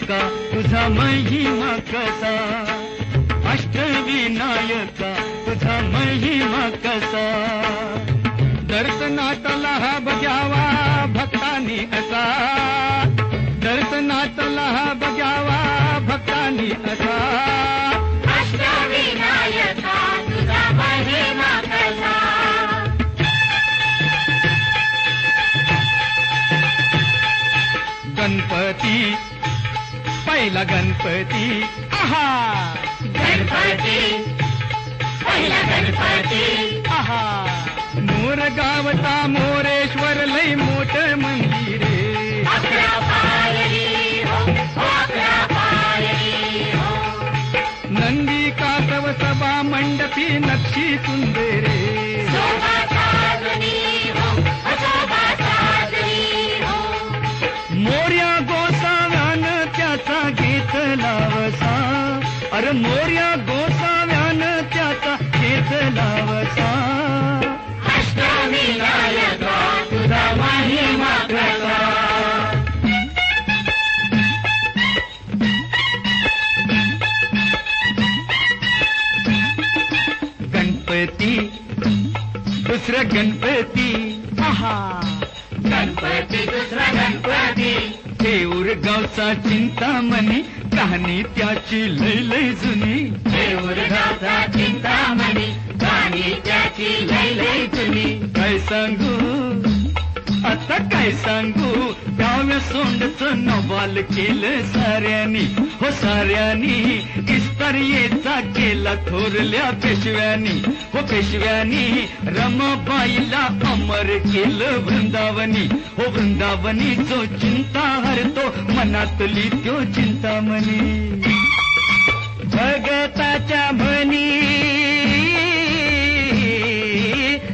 अष्टविनायका तुझा महिमा कसा, अष्टविनायका तुझा महिमा कसा. दर्शनातला हा बघावा भक्तांनी असा, दर्शनातला हा बघावा भक्तांनी असा. अष्टविनायका तुझा महिमा कसा. गणपती पहिला गणपती, आहा गणपती पहिला गणपती, आहा. मोर गावता मोरेश्वर लय मोठ मंदिरे, अकरा पायरी हो, अकरा पायरी हो. नंदी कासव सभा मंडपी नक्षी सुंदरे, शोभा साजनी हो, शोभा साजनी हो. मोर्या गोसाव्यान त्याचा घेतला वसा, अरे मोर्या गोसाव्यान त्याचा घेतला वसा. अष्टविनायका तुझा महिमा कसा. गणपती दुसरा गणपती, आहा गणपती दुसरा गणपती, देऊर गावचा चिंतामणी कहाणी त्याची लय लय जुनी. देऊरगावचा चिंतामणी गाणी त्याची लय लय जुनी. काय सांगू आता काय सांगू, डाव्या सोंडचं नवाल केलं साऱ्यानी, हो साऱ्यानी. इस्तारियेचा केला थोरल्या पेशव्यानी, हो पेशव्यानी. रमाबाईला अमर केलं वृंदावनी, हो वृंदावनी. जो चिंता हरतो मनातली त्यो चिंतामणी. भगताच्या म्हणी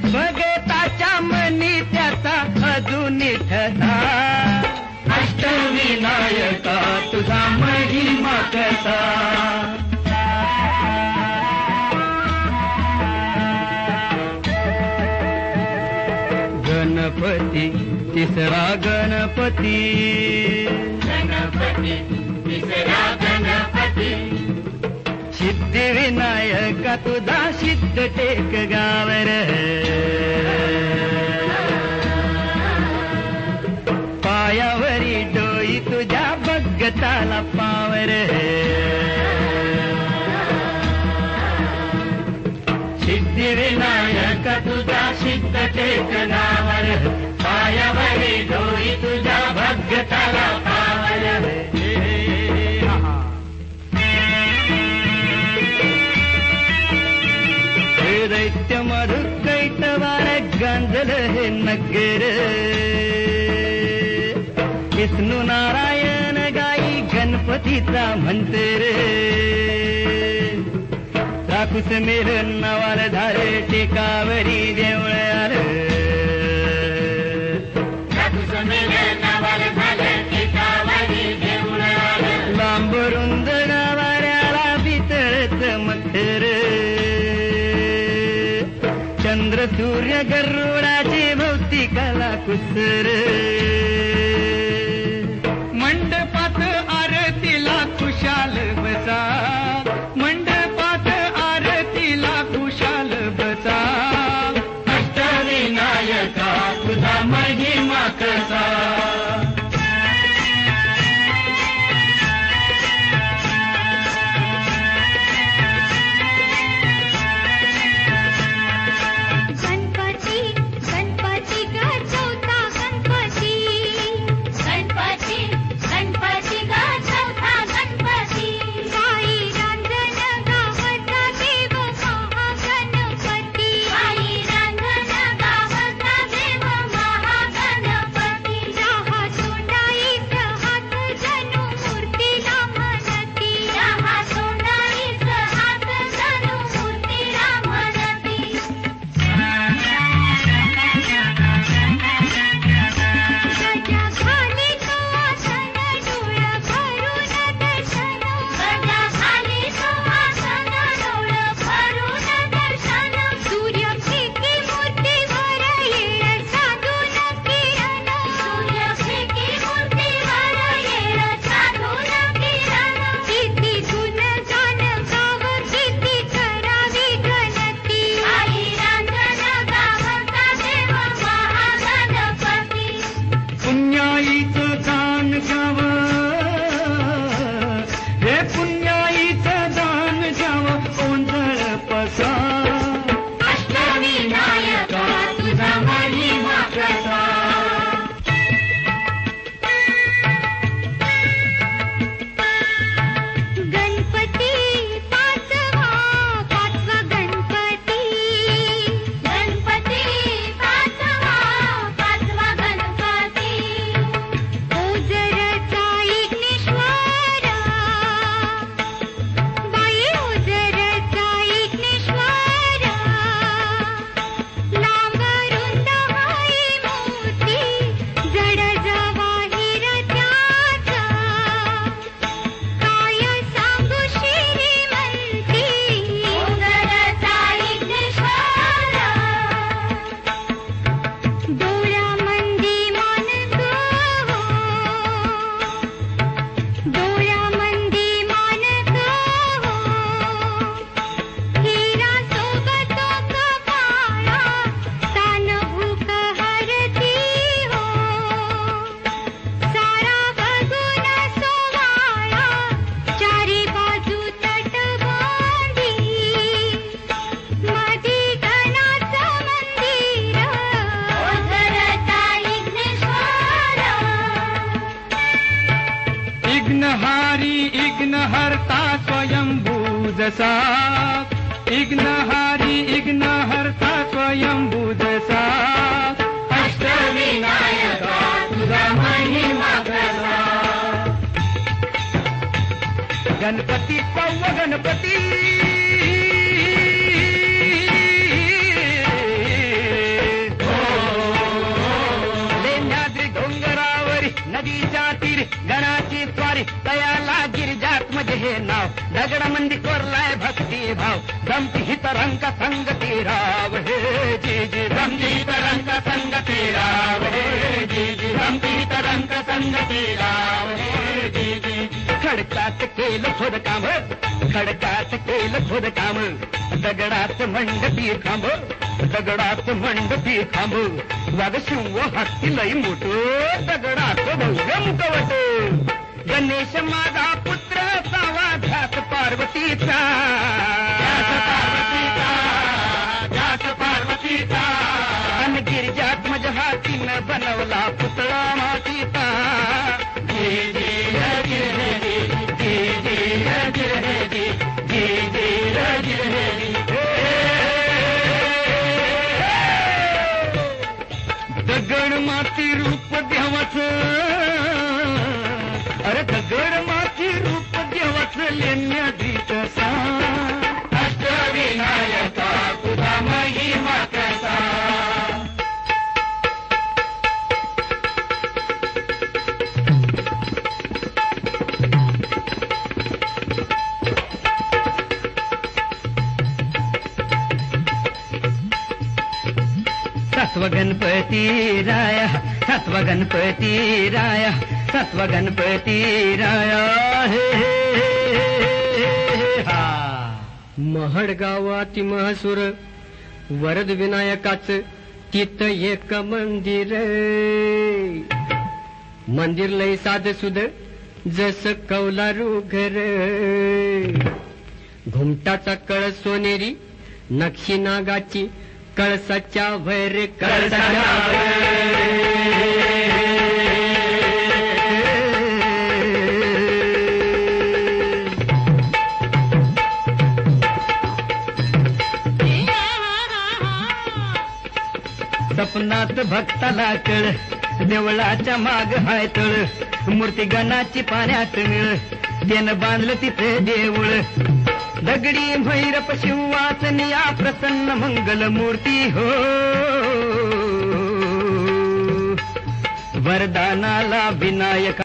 भगताच्या मनी त्याचा अजून ठसा. अष्टविनायका तुझा महिमा कसा. गणपती तिसरा गणपती, गणपती तिसरा गणपती, सिद्धिविनायका तुझा सिद्ध टेक गावर. पायावरी डोई तुझ्या भगताला पावर. सिद्धिविनायका तुझा सिद्ध टेक गावर. पायावरी डोई तुझ्या भगताला पावर. दैत्य मधु कैटवार गांजल हे नगर. विष्णू नारायण गाई गणपतीचा मंत्र. राखूस मेल नवाल धारे टेकावरी देवळ आलं. राखूस मेल नवाल धारे टेकावरी देवळ आलं. लांब रुंद गावाऱ्याला पितळच मखर. चंद्र सूर्य गरुडाची भौतिकाला कुसर. मंडपात आरतीला खुशाल बसा, मंडपात आरतीला खुशाल बसा. अष्टविनायका तुझा महिमा कसा. दसा इग्नहारी इग्नहर्ता स्वयंभूदसा अष्टविनायका तुझा महिमा कसा गणपती पव्व गणपती लेण्याद्री डोंगरावरी नदीच्या तीरी गणाची स्वारी तयाला गिरिजात म्हणजे हे नाव दगडामंदी कोरलाय भक्ती भाव गमती हित रंग संगती राव हे जी जी गमती तरंग संगती राव हे जी जी गमती तरंग संगती राव हे जी जी खडकात केलं थोडं काम खडकात केलं थोडं काम दगडात मंडपी खांब दगडात मंडपी खांब वाग शिव हत्ती लई मोठ दगडात भव्य मुखवट गणेश माझा पुत्र सावाध्यात पार्वतीचा पार्वतीचा अन गिरिजात मज हातीनं बनवला पुतळा मातीचा जी जी गिरहरी जी जी गिरहरी जी जी गिरहरी दगड माती रूप देवाचं अरे दगड माती रूप देवाचं लेण्याद्रीत सा अष्टविनायका तुझा महिमा कसा सत्व गणपती राया सत्व गणपती राया सत्व गणपती राया हे हा महड गावात महसूर वरद विनायकाच तिथ एक मंदिर लय साध सुद जस कौलारू घर घुमटाचा कळस सोनेरी नक्षी नागाची कळसाच्या भैर कळसाच्या सपनात भक्ताला कळ देवळाच्या माग हाय तळ मूर्ती गणाची पाण्यात मिळ त्यानं बांधलं तिथे देऊळ दगडी भैरप शिववासनिया प्रसन्न मंगल मूर्ती हो वरदानाला विनायक